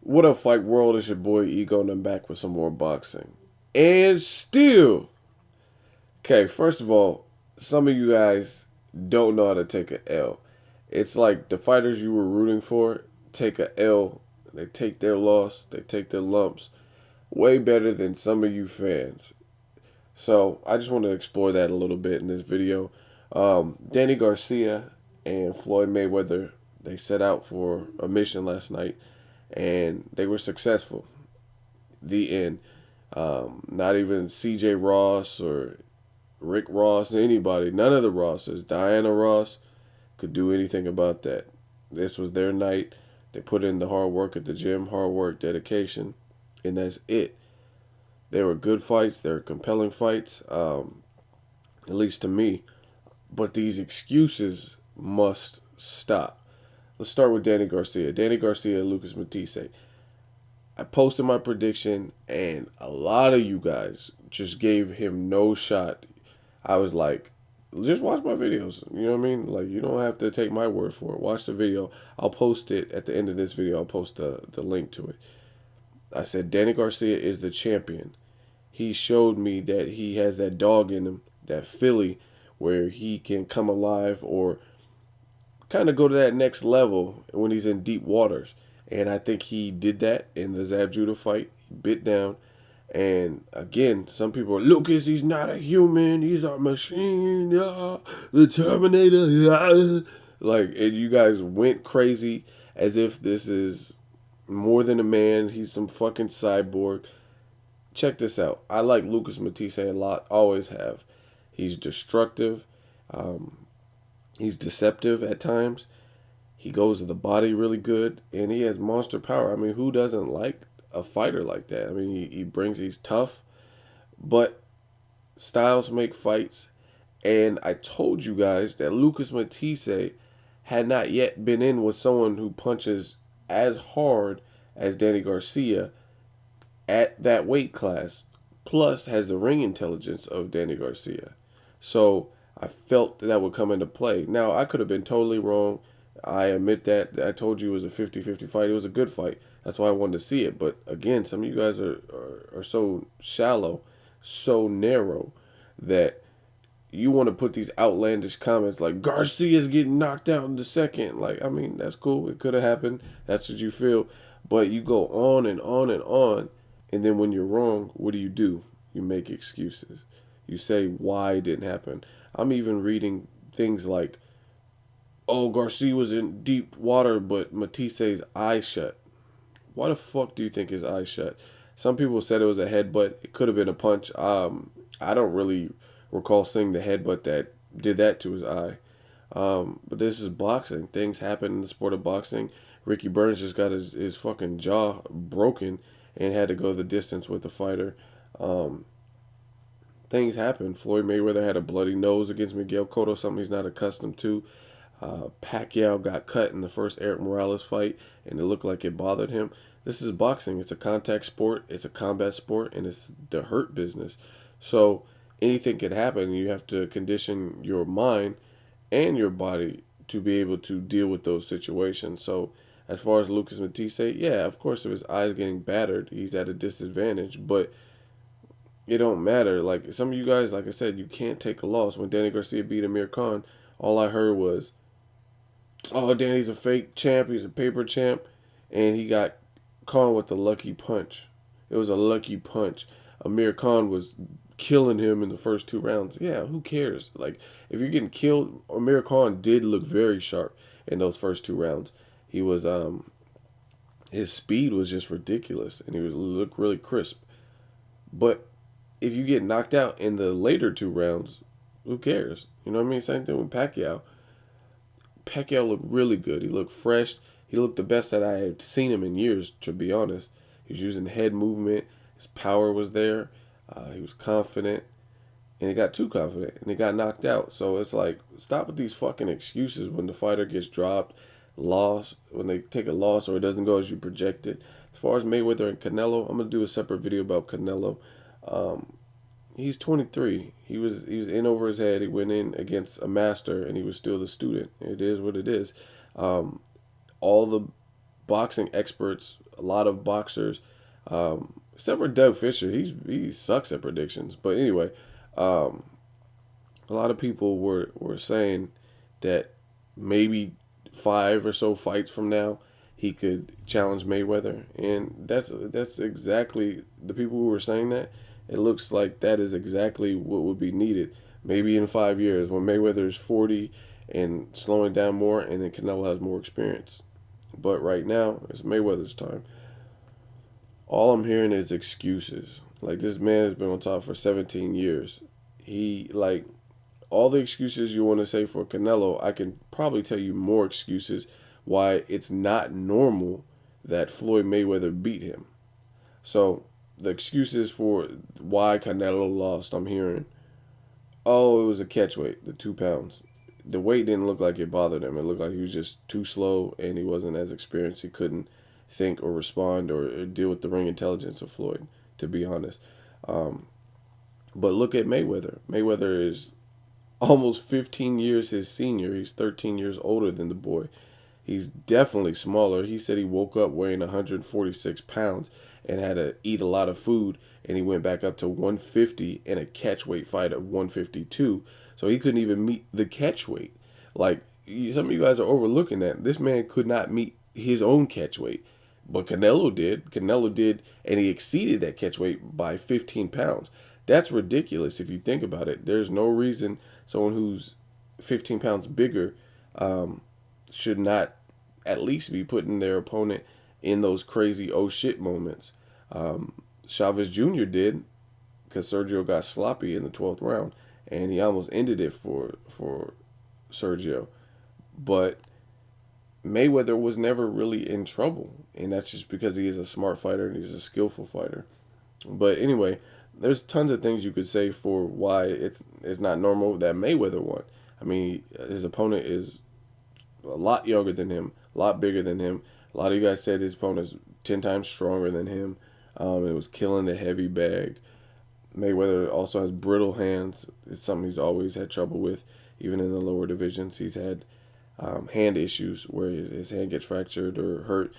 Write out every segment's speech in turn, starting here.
What up, Fight World? It's your boy Ego, and I'm back with some more boxing. And still, okay, first of all, some of you guys don't know how to take a L. It's like the fighters you were rooting for take a L, they take their loss, they take their lumps way better than some of you fans. So I just want to explore that a little bit in this video. Danny Garcia and Floyd Mayweather, they set out for a mission last night, and they were successful. The end. Not even C.J. Ross or Rick Ross, anybody, none of the Rosses, Diana Ross, could do anything about that. This was their night. They put in the hard work at the gym, hard work, dedication, and that's it. They were good fights. They were compelling fights, at least to me. But these excuses must stop. Let's start with Danny Garcia. Danny Garcia, Lucas Matisse. I posted my prediction, and a lot of you guys just gave him no shot. I was like, just watch my videos. You know what I mean? Like, you don't have to take my word for it. Watch the video. I'll post it at the end of this video. I'll post the link to it. I said, Danny Garcia is the champion. He showed me that he has that dog in him, that Philly, where he can come alive or kind of go to that next level when he's in deep waters. And I think he did that in the Zab Judah fight. He bit down. And again, some people are, Lucas, he's not a human. He's a machine. Yeah. The Terminator. Yeah. Like, and you guys went crazy as if this is more than a man. He's some fucking cyborg. Check this out. I like Lucas Matisse a lot. Always have. He's destructive. Um, he's deceptive at times. He goes to the body really good, and he has monster power. I mean, who doesn't like a fighter like that? I mean, he's tough, but styles make fights. And I told you guys that Lucas Matisse had not yet been in with someone who punches as hard as Danny Garcia at that weight class, plus has the ring intelligence of Danny Garcia. So I felt that would come into play. Now, I could have been totally wrong. I admit that. I told you it was a 50-50 fight. It was a good fight. That's why I wanted to see it. But again, some of you guys are so shallow, so narrow, that you want to put these outlandish comments like Garcia's getting knocked out in the second. Like, I mean, that's cool. It could have happened. That's what you feel. But you go on and on and on. And then when you're wrong, what do? You make excuses. You say why it didn't happen. I'm even reading things like, oh, Garcia was in deep water, but Matisse's eye shut. Why the fuck do you think his eye shut? Some people said it was a headbutt. It could have been a punch. I don't really recall seeing the headbutt that did that to his eye. But this is boxing. Things happen in the sport of boxing. Ricky Burns just got his fucking jaw broken and had to go the distance with the fighter. Um, Things happen. Floyd Mayweather had a bloody nose against Miguel Cotto, something he's not accustomed to. Pacquiao got cut in the first Eric Morales fight, and it looked like it bothered him. This is boxing. It's a contact sport. It's a combat sport, and it's the hurt business. So anything can happen. You have to condition your mind and your body to be able to deal with those situations. So as far as Lucas Matisse, yeah, of course, if his eyes getting battered, he's at a disadvantage. But it don't matter. Like some of you guys, like I said, you can't take a loss. When Danny Garcia beat Amir Khan, all I heard was, oh, Danny's a fake champ. He's a paper champ. And he got Khan with the lucky punch. It was a lucky punch. Amir Khan was killing him in the first two rounds. Yeah, who cares? Like, if you're getting killed, Amir Khan did look very sharp in those first two rounds. He was, his speed was just ridiculous, and he was looked really crisp. But if you get knocked out in the later two rounds, who cares? You know what I mean? Same thing with Pacquiao. Pacquiao looked really good. He looked fresh. He looked the best that I had seen him in years, to be honest. He was using head movement. His power was there. He was confident. And he got too confident. And he got knocked out. So it's like, stop with these fucking excuses when the fighter gets dropped, lost, when they take a loss or it doesn't go as you projected. As far as Mayweather and Canelo, I'm going to do a separate video about Canelo. He's 23. He was in over his head. He went in against a master, and he was still the student. It is what it is. All the boxing experts a lot of boxers, except for Doug Fisher. He sucks at predictions. But anyway, um, a lot of people were saying that maybe five or so fights from now he could challenge Mayweather, and that's exactly the people who were saying that. It looks like that is exactly what would be needed. Maybe in 5 years when Mayweather is 40 and slowing down more, and then Canelo has more experience. But right now it's Mayweather's time. All I'm hearing is excuses. Like, this man has been on top for 17 years. He, like, all the excuses you want to say for Canelo, I can probably tell you more excuses why it's not normal that Floyd Mayweather beat him. So the excuses for why Canelo lost, I'm hearing, oh, it was a catch weight, the 2 pounds. The weight didn't look like it bothered him. It looked like he was just too slow and he wasn't as experienced. He couldn't think or respond or deal with the ring intelligence of Floyd, to be honest. Um, but look at Mayweather. Mayweather is almost 15 years his senior. He's 13 years older than the boy. He's definitely smaller. He said he woke up weighing 146 pounds and had to eat a lot of food, and he went back up to 150 in a catch weight fight of 152. So he couldn't even meet the catch weight. Like, some of you guys are overlooking that. This man could not meet his own catch weight. But Canelo did. Canelo did, and he exceeded that catch weight by 15 pounds. That's ridiculous if you think about it. There's no reason someone who's 15 pounds bigger should not at least be putting their opponent in those crazy oh shit moments. Chavez Jr. did, because Sergio got sloppy in the 12th round, and he almost ended it for Sergio. But Mayweather was never really in trouble, and that's just because he is a smart fighter and he's a skillful fighter. But anyway, there's tons of things you could say for why it's not normal that Mayweather won. I mean, his opponent is a lot younger than him, a lot bigger than him. A lot of you guys said his opponent is 10 times stronger than him. It was killing the heavy bag. Mayweather also has brittle hands. It's something he's always had trouble with, even in the lower divisions. He's had hand issues where his hand gets fractured or hurt,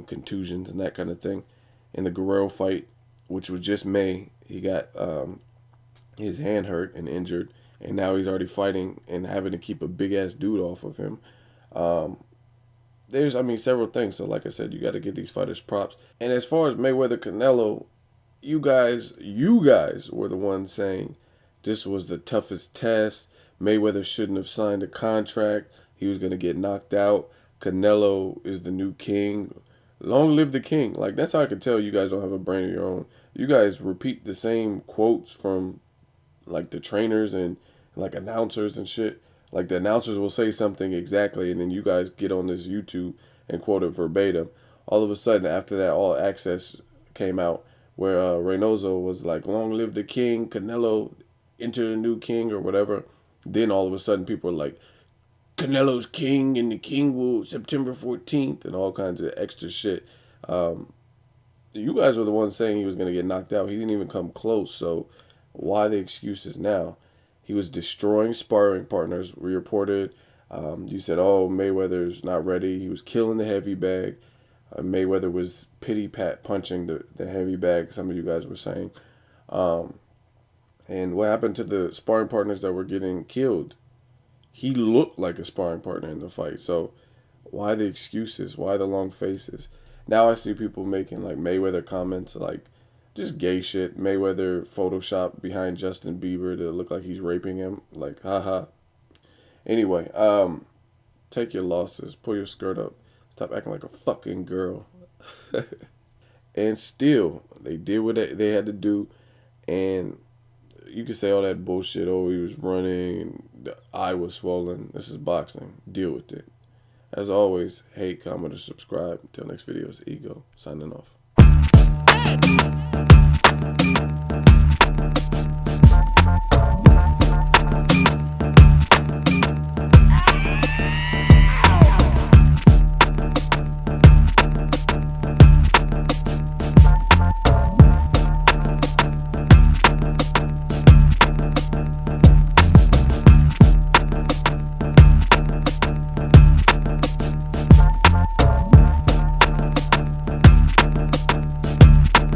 contusions and that kind of thing. In the Guerrero fight, which was just May, he got his hand hurt and injured, and now he's already fighting and having to keep a big ass dude off of him. There's, I mean, several things. So, like I said, you got to give these fighters props. And as far as Mayweather Canelo, you guys were the ones saying this was the toughest test. Mayweather shouldn't have signed a contract. He was going to get knocked out. Canelo is the new king. Long live the king. Like, that's how I can tell you guys don't have a brain of your own. You guys repeat the same quotes from, like, the trainers and, like, announcers and shit. Like, the announcers will say something exactly, and then you guys get on this YouTube and quote it verbatim. All of a sudden, after that, All Access came out, where Reynoso was like, long live the king, Canelo, enter a new king, or whatever. Then all of a sudden, people are like, Canelo's king, and the king will September 14th, and all kinds of extra shit. You guys were the ones saying he was going to get knocked out. He didn't even come close, so why the excuses now? He was destroying sparring partners, we reported. You said, oh, Mayweather's not ready. He was killing the heavy bag. Mayweather was pity-pat punching the heavy bag, some of you guys were saying. And what happened to the sparring partners that were getting killed? He looked like a sparring partner in the fight. So why the excuses? Why the long faces? Now I see people making like Mayweather comments like just gay shit. Mayweather Photoshop behind Justin Bieber to look like he's raping him. Like, haha. Anyway, take your losses. Pull your skirt up. Stop acting like a fucking girl. And still, they did what they had to do. And you can say all that bullshit. Oh, he was running and the eye was swollen. This is boxing. Deal with it. As always, hate, comment, or subscribe. Until next video, it's Ego signing off.